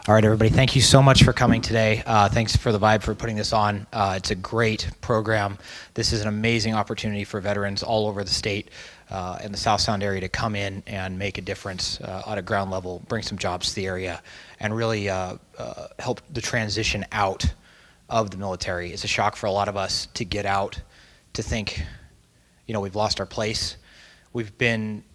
All right, everybody, thank you so much for coming today. Thanks for the Vibe for putting this on. It's a great program. This is an amazing opportunity for veterans all over the state and the South Sound area to come in and make a difference at a ground level, bring some jobs to the area, and really help the transition out of the military. It's a shock for a lot of us to get out, to think, you know, we've lost our place. We've been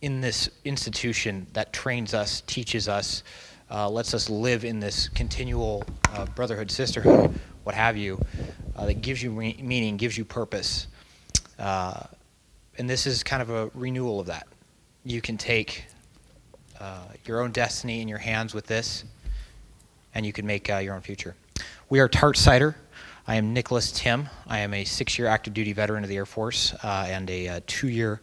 in this institution that trains us, teaches us, lets us live in this continual brotherhood, sisterhood, what have you, that gives you meaning, gives you purpose. And this is kind of a renewal of that. You can take your own destiny in your hands with this, and you can make your own future. We are Tart Cider. I am Nicholas Tim. I am a 6-year active duty veteran of the Air Force and a 2-year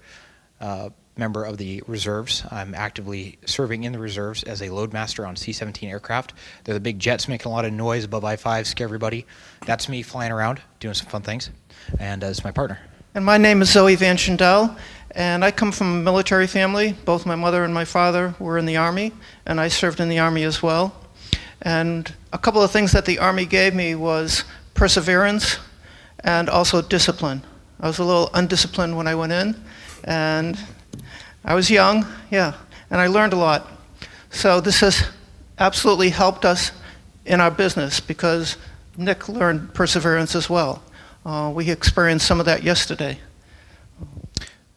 member of the reserves. I'm actively serving in the reserves as a loadmaster on C-17 aircraft. They're the big jets making a lot of noise above I-5, scare everybody. That's me flying around, doing some fun things. And it's my partner. And my name is Zoe Van Schendel, and I come from a military family. Both my mother and my father were in the Army, and I served in the Army as well. And a couple of things that the Army gave me was perseverance and also discipline. I was a little undisciplined when I went in, and I was young, and I learned a lot. So this has absolutely helped us in our business because Nick learned perseverance as well. We experienced some of that yesterday.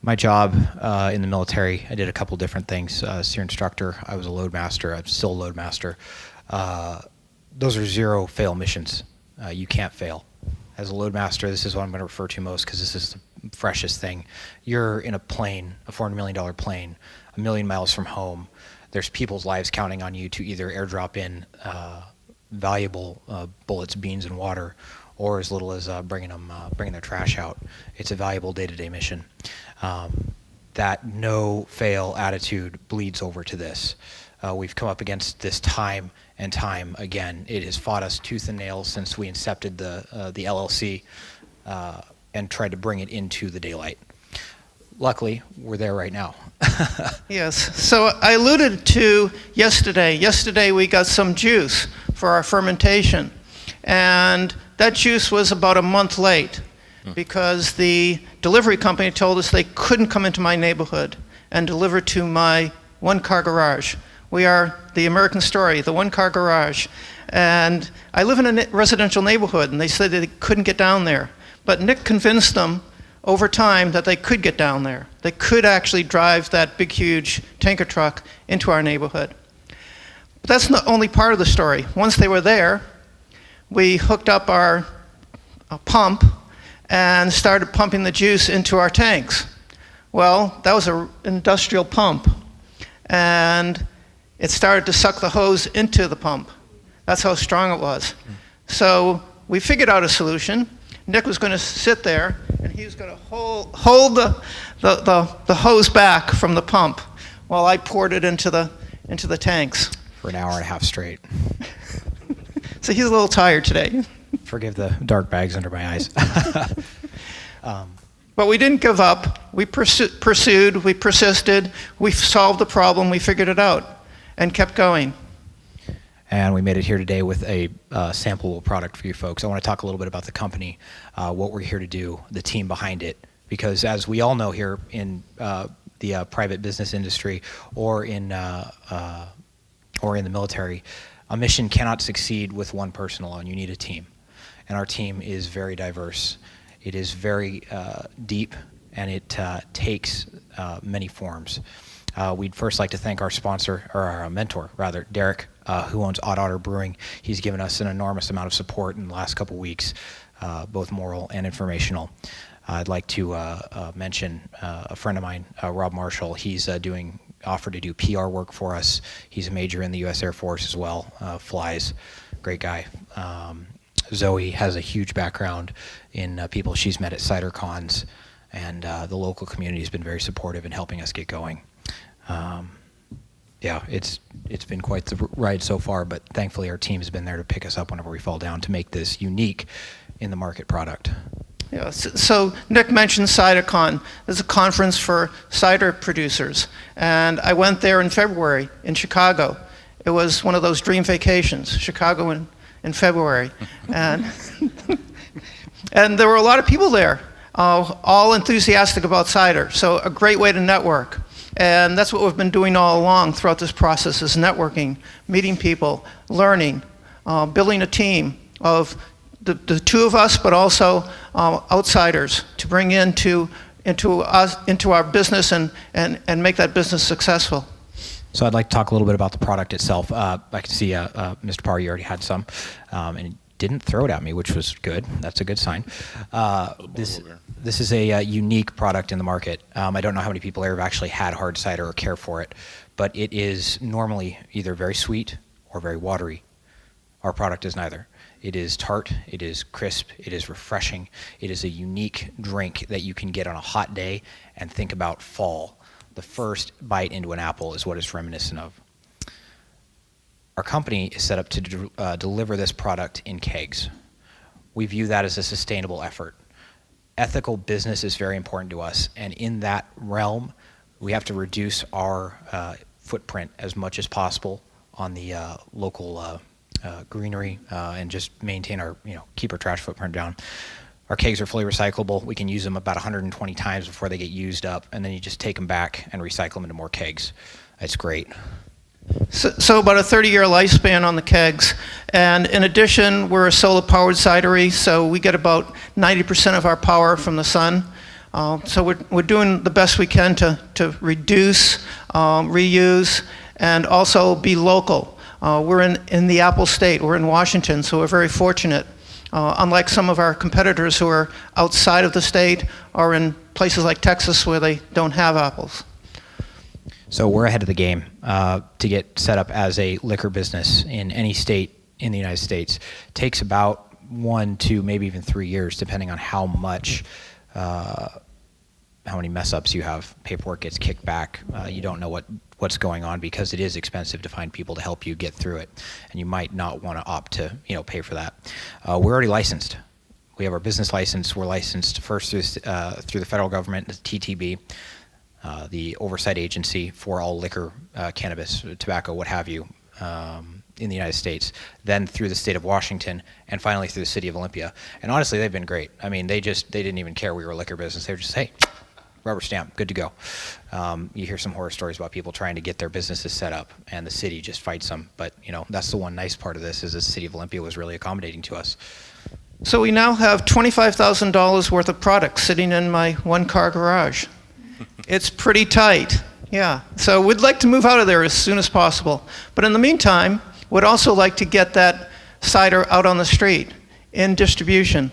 My job in the military, I did a couple different things. SEER instructor, I was a loadmaster, I'm still a loadmaster. Those are zero fail missions. You can't fail. As a loadmaster, this is what I'm going to refer to most because this is the freshest thing. You're in a plane, a $400 million plane, 1 million miles from home. There's people's lives counting on you to either airdrop in valuable bullets, beans, and water, or as little as bringing their trash out. It's a valuable day-to-day mission. That no-fail attitude bleeds over to this. We've come up against this time and time again. It has fought us tooth and nail since we incepted the LLC and tried to bring it into the daylight. Luckily, we're there right now. Yes, so I alluded to yesterday. Yesterday we got some juice for our fermentation, and that juice was about a month late because the delivery company told us they couldn't come into my neighborhood and deliver to my one-car garage. We are the American story, the one-car garage. And I live in a residential neighborhood, and they said they couldn't get down there. But Nick convinced them over time that they could get down there. They could actually drive that big, huge tanker truck into our neighborhood. But that's not only part of the story. Once they were there, we hooked up our pump and started pumping the juice into our tanks. Well, that was an industrial pump. And it started to suck the hose into the pump. That's how strong it was. So we figured out a solution. Nick was going to sit there, and he was going to hold the hose back from the pump while I poured it into the tanks. For an hour and a half straight. So he's a little tired today. Forgive the dark bags under my eyes. But we didn't give up. We pursued, we persisted, we solved the problem, we figured it out, and kept going. And we made it here today with a sampleable product for you folks. I want to talk a little bit about the company, what we're here to do, the team behind it, because as we all know here in the private business industry or in the military, a mission cannot succeed with one person alone. You need a team. And our team is very diverse. It is very deep, and it takes many forms. We'd first like to thank our sponsor, or our mentor, rather, Derek, who owns Odd Otter Brewing. He's given us an enormous amount of support in the last couple weeks, both moral and informational. I'd like to mention a friend of mine, Rob Marshall. He's offered to do PR work for us. He's a major in the U.S. Air Force as well, flies, great guy. Zoe has a huge background in people she's met at Cider cons, and the local community has been very supportive in helping us get going. It's been quite the ride so far, but thankfully our team has been there to pick us up whenever we fall down to make this unique in the market product. Yeah, so Nick mentioned CiderCon. There's a conference for cider producers, and I went there in February in Chicago, It was one of those dream vacations, Chicago in February. And, and there were a lot of people there, all enthusiastic about cider, so a great way to network. And that's what we've been doing all along throughout this process, is networking, meeting people, learning, building a team of the two of us, but also outsiders to bring into our business and make that business successful. So I'd like to talk a little bit about the product itself. I can see Mr. Parr, you already had some, and he didn't throw it at me, which was good. That's a good sign. This is a unique product in the market. I don't know how many people here have actually had hard cider or care for it, but it is normally either very sweet or very watery. Our product is neither. It is tart, it is crisp, it is refreshing. It is a unique drink that you can get on a hot day and think about fall. The first bite into an apple is what it's reminiscent of. Our company is set up to deliver this product in kegs. We view that as a sustainable effort. Ethical business is very important to us, and in that realm, we have to reduce our footprint as much as possible on the local greenery and just maintain our, keep our trash footprint down. Our kegs are fully recyclable. We can use them about 120 times before they get used up, and then you just take them back and recycle them into more kegs. It's great. So about a 30-year lifespan on the kegs. And in addition, we're a solar-powered cidery, so we get about 90% of our power from the sun. So we're doing the best we can to reduce, reuse, and also be local. We're in the Apple State. We're in Washington, so we're very fortunate. Unlike some of our competitors who are outside of the state or in places like Texas where they don't have apples. So we're ahead of the game to get set up as a liquor business in any state in the United States. It takes about 1 to maybe even 3 years, depending on how many mess ups you have. Paperwork gets kicked back. You don't know what's going on because it is expensive to find people to help you get through it, and you might not want to opt to pay for that. We're already licensed. We have our business license. We're licensed first through the federal government, the TTB. The oversight agency for all liquor, cannabis, tobacco, what have you, in the United States, then through the state of Washington, and finally through the city of Olympia. And honestly, they've been great. I mean, they didn't even care we were a liquor business. They were just, hey, rubber stamp, good to go. You hear some horror stories about people trying to get their businesses set up, and the city just fights them. But that's the one nice part of this, is the city of Olympia was really accommodating to us. So we now have $25,000 worth of products sitting in my one-car garage. It's pretty tight, yeah. So we'd like to move out of there as soon as possible. But in the meantime, we'd also like to get that cider out on the street in distribution.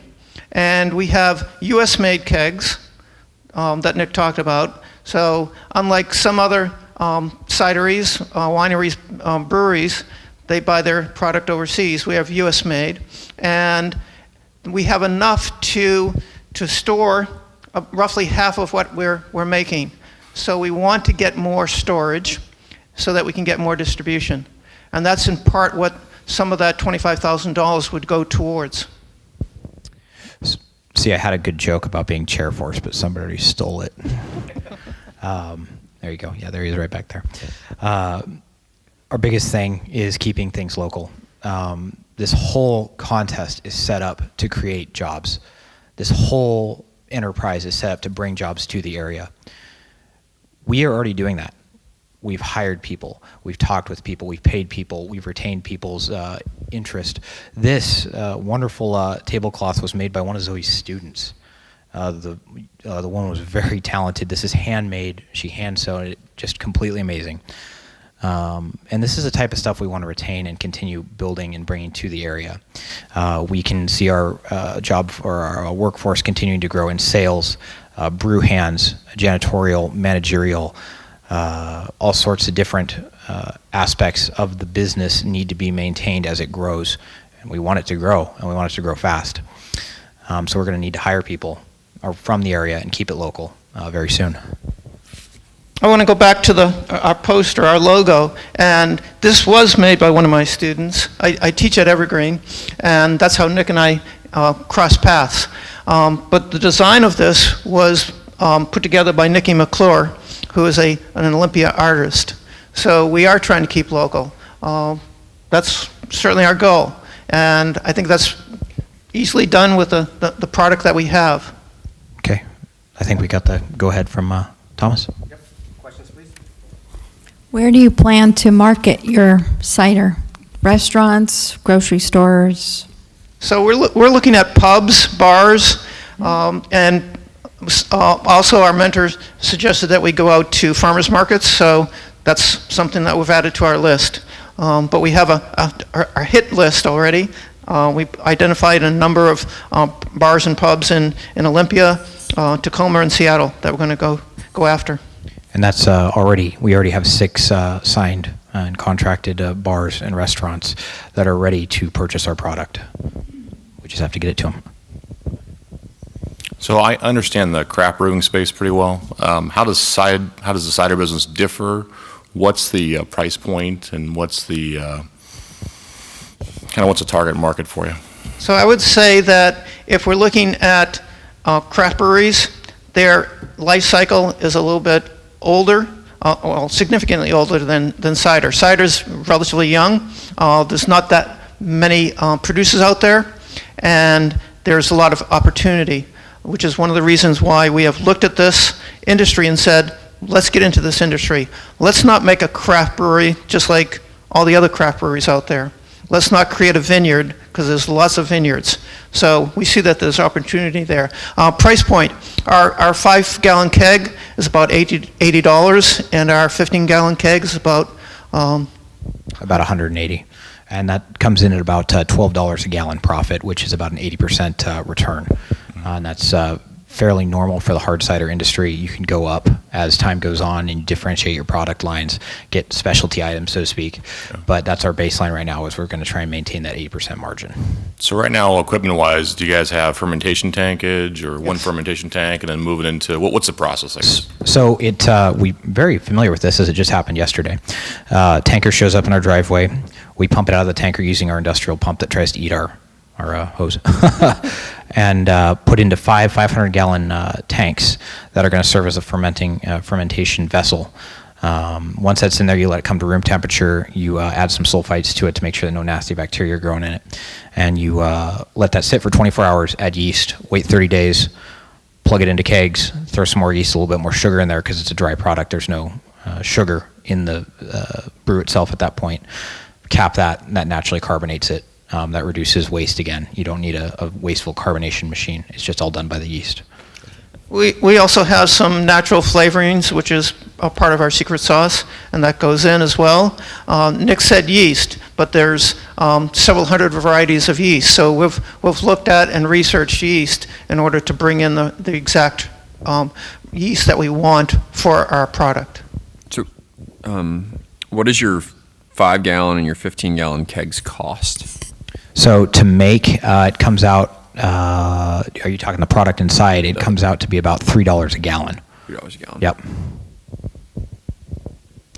And we have US-made kegs that Nick talked about. So unlike some other cideries, wineries, breweries, they buy their product overseas. We have US-made. And we have enough to store roughly half of what we're making. So we want to get more storage so that we can get more distribution. And that's in part what some of that $25,000 would go towards. See, I had a good joke about being chair force, but somebody stole it. There you go. Yeah, there he is right back there. Our biggest thing is keeping things local. This whole contest is set up to create jobs. This whole enterprise is set up to bring jobs to the area. We are already doing that. We've hired people, we've talked with people, we've paid people, we've retained people's interest. This wonderful tablecloth was made by one of Zoe's students. The woman was very talented. This is handmade. She hand sewn it, just completely amazing. And this is the type of stuff we want to retain and continue building and bringing to the area. We can see our job or our workforce continuing to grow in sales, brew hands, janitorial, managerial, all sorts of different aspects of the business need to be maintained as it grows. And we want it to grow, and we want it to grow fast. So we're going to need to hire people from the area and keep it local very soon. I want to go back to our poster, our logo, and this was made by one of my students. I teach at Evergreen, and that's how Nick and I crossed paths. But the design of this was put together by Nikki McClure, who is an Olympia artist. So we are trying to keep local. that's certainly our goal. And I think that's easily done with the product that we have. Okay. I think we got the go-ahead from Thomas. Yep. Questions, please? Where do you plan to market your cider? Restaurants, grocery stores? So we're looking at pubs, bars, and also our mentor suggested that we go out to farmers markets, so that's something that we've added to our list. But we have our hit list already. We've identified a number of bars and pubs in Olympia, Tacoma, and Seattle that we're going to go after. And that's we already have 6 signed and contracted bars and restaurants that are ready to purchase our product. We just have to get it to them. So I understand the craft brewing space pretty well. How does the cider business differ? What's the price point, and what's the target market for you? So I would say that if we're looking at craft breweries, their life cycle is a little bit older, significantly older than cider. Cider's relatively young. There's not that many producers out there, and there's a lot of opportunity, which is one of the reasons why we have looked at this industry and said, let's get into this industry. Let's not make a craft brewery just like all the other craft breweries out there. Let's not create a vineyard, because there's lots of vineyards. So we see that there's opportunity there. Price point, our 5-gallon keg is about $80, and our 15-gallon keg is about 180. And that comes in at about $12 a gallon profit, which is about an 80% return. And that's fairly normal for the hard cider industry. You can go up as time goes on and differentiate your product lines, get specialty items, so to speak. Yeah. But that's our baseline right now, is we're going to try and maintain that 80% margin. So right now, equipment-wise, do you guys have fermentation tankage, or one fermentation tank and then move it into, what's the process like? So we're very familiar with this, as it just happened yesterday. Tanker shows up in our driveway. We pump it out of the tanker using our industrial pump that tries to eat our hose, and put into 500-gallon tanks that are going to serve as a fermentation vessel. Once that's in there, you let it come to room temperature. You add some sulfites to it to make sure that no nasty bacteria are growing in it, and you let that sit for 24 hours. Add yeast, wait 30 days, plug it into kegs, throw some more yeast, a little bit more sugar in there because it's a dry product. There's no sugar in the brew itself at that point. Cap that, and that naturally carbonates it. That reduces waste again. You don't need a wasteful carbonation machine. It's just all done by the yeast. We also have some natural flavorings, which is a part of our secret sauce, and that goes in as well. Nick said yeast, but there's several hundred varieties of yeast. So we've looked at and researched yeast in order to bring in the exact yeast that we want for our product. So what does your 5-gallon and your 15-gallon kegs cost? So to make, it comes out, are you talking the product inside? It comes out to be about $3 a gallon. $3 a gallon. Yep.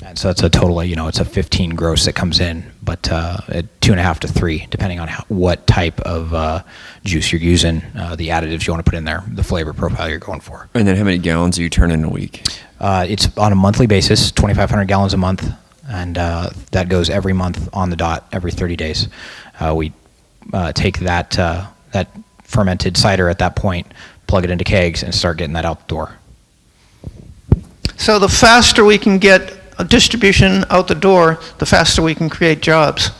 And so it's a total, it's a 15 gross that comes in, but at 2.5 to 3, depending on what type of juice you're using, the additives you want to put in there, the flavor profile you're going for. And then how many gallons do you turn in a week? It's on a monthly basis, 2,500 gallons a month, and that goes every month on the dot, every 30 days. We take that fermented cider at that point, plug it into kegs, and start getting that out the door. So the faster we can get a distribution out the door, the faster we can create jobs.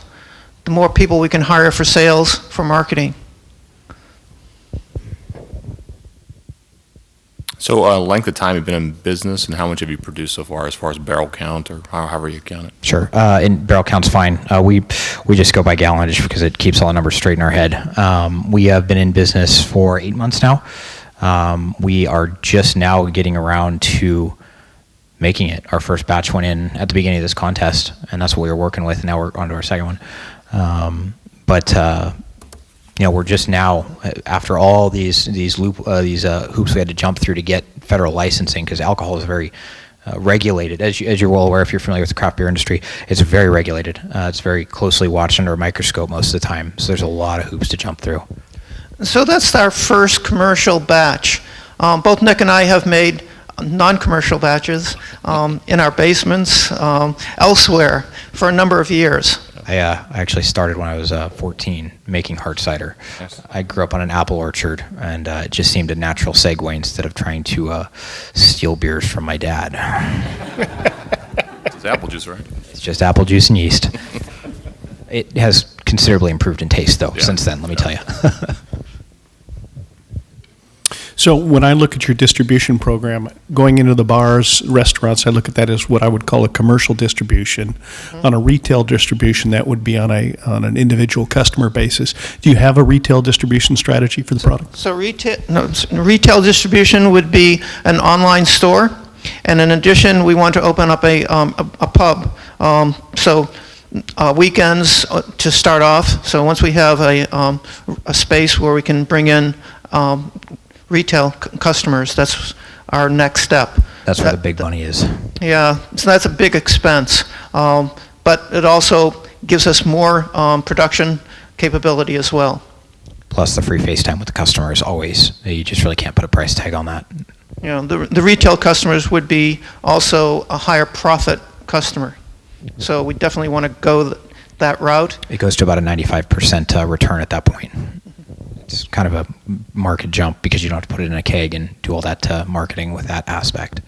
The more people we can hire for sales, for marketing. So length of time you've been in business, and how much have you produced so far as barrel count, or however you count it? Sure. And barrel count's fine. We just go by gallonage because it keeps all the numbers straight in our head. We have been in business for 8 months now. We are just now getting around to making it. Our first batch went in at the beginning of this contest, and that's what we were working with. And now we're on to our second one. We're just now, after all these hoops we had to jump through to get federal licensing, because alcohol is very regulated. As you're well aware, if you're familiar with the craft beer industry, it's very regulated. It's very closely watched under a microscope most of the time. So there's a lot of hoops to jump through. So that's our first commercial batch. Both Nick and I have made non-commercial batches in our basements, elsewhere, for a number of years. I actually started when I was 14 making hard cider. Yes. I grew up on an apple orchard, and it just seemed a natural segue instead of trying to steal beers from my dad. It's apple juice, right? It's just apple juice and yeast. It has considerably improved in taste, though, Yeah. since then, let me tell you. So when I look at your distribution program, going into the bars, restaurants, I look at that as what I would call a commercial distribution. On a retail distribution, that would be on an individual customer basis. Do you have a retail distribution strategy for the product? So retail distribution would be an online store, and in addition, we want to open up a pub. Weekends to start off. So once we have a space where we can bring in retail customers, that's our next step. That's where the big money is. Yeah, so that's a big expense, but it also gives us more production capability as well. Plus the free FaceTime with the customers always. You just really can't put a price tag on that. You know, the retail customers would be also a higher profit customer. So we definitely want to go that route. It goes to about a 95% return at that point. It's kind of a market jump because you don't have to put it in a keg and do all that marketing with that aspect.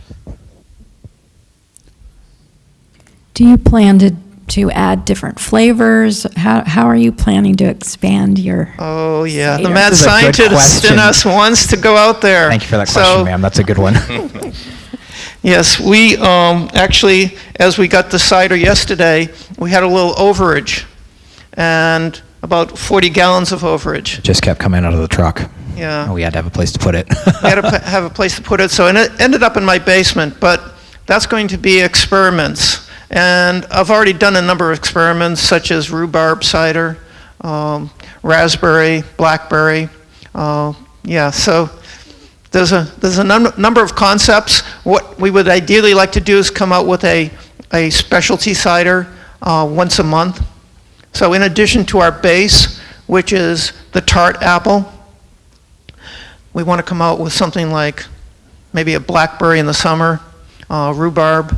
Do you plan to add different flavors? How are you planning to expand your? Oh yeah, the Cider. mad This is a good scientist in question. us wants to go out there. Thank you for that question, ma'am. That's a good one. Yes, we actually, as we got the cider yesterday, we had a little overage, and about 40 gallons of overage. It just kept coming out of the truck. Yeah. And we had to have a place to put it. We had to have a place to put it, so and it ended up in my basement, but that's going to be experiments. And I've already done a number of experiments, such as rhubarb cider, raspberry, blackberry. So there's a number of concepts. What we would ideally like to do is come out with a specialty cider once a month. So in addition to our base, which is the Tart apple, we want to come out with something like maybe a blackberry in the summer, rhubarb,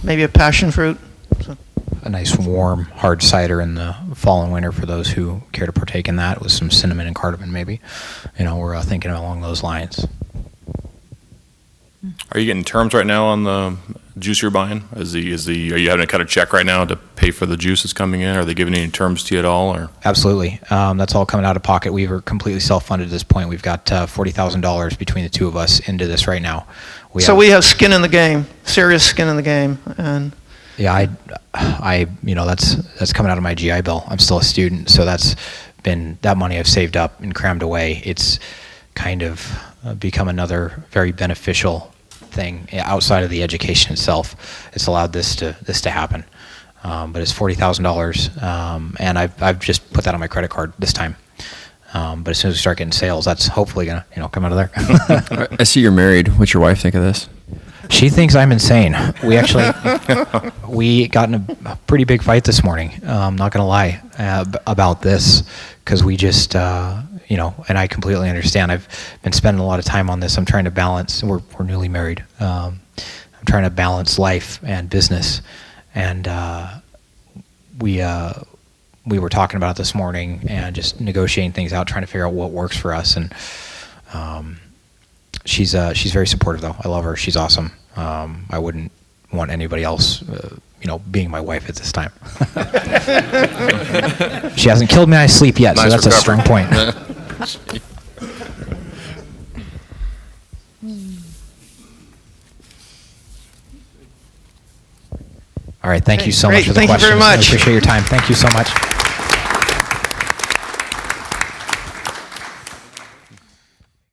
maybe a passion fruit. So, A nice warm hard cider in the fall and winter for those who care to partake in that with some cinnamon and cardamom maybe. We're thinking along those lines. Are you getting terms right now on the juice you're buying? Are you having to cut a check right now to pay for the juice that's coming in? Are they giving any terms to you at all? Or? Absolutely. That's all coming out of pocket. We were completely self-funded at this point. We've got $40,000 between the two of us into this right now. We have skin in the game, serious skin in the game, and yeah, that's coming out of my GI Bill. I'm still a student, so that's been that money I've saved up and crammed away. It's kind of become another very beneficial thing outside of the education itself. It's allowed this to happen. But it's $40,000, and I've just put that on my credit card this time. But as soon as we start getting sales, that's hopefully gonna come out of there. I see you're married. What's your wife think of this? She thinks I'm insane. We got in a pretty big fight this morning. I'm not gonna lie about this because we just and I completely understand. I've been spending a lot of time on this. I'm trying to balance. We're newly married. I'm trying to balance life and business, and we were talking about it this morning and just negotiating things out, trying to figure out what works for us. And she's very supportive, though. I love her. She's awesome. I wouldn't want anybody else, being my wife at this time. She hasn't killed me in my sleep yet, so that's a strong point. All right, thank you so much for the Thank you questions. very much. I appreciate your time. Thank you so much.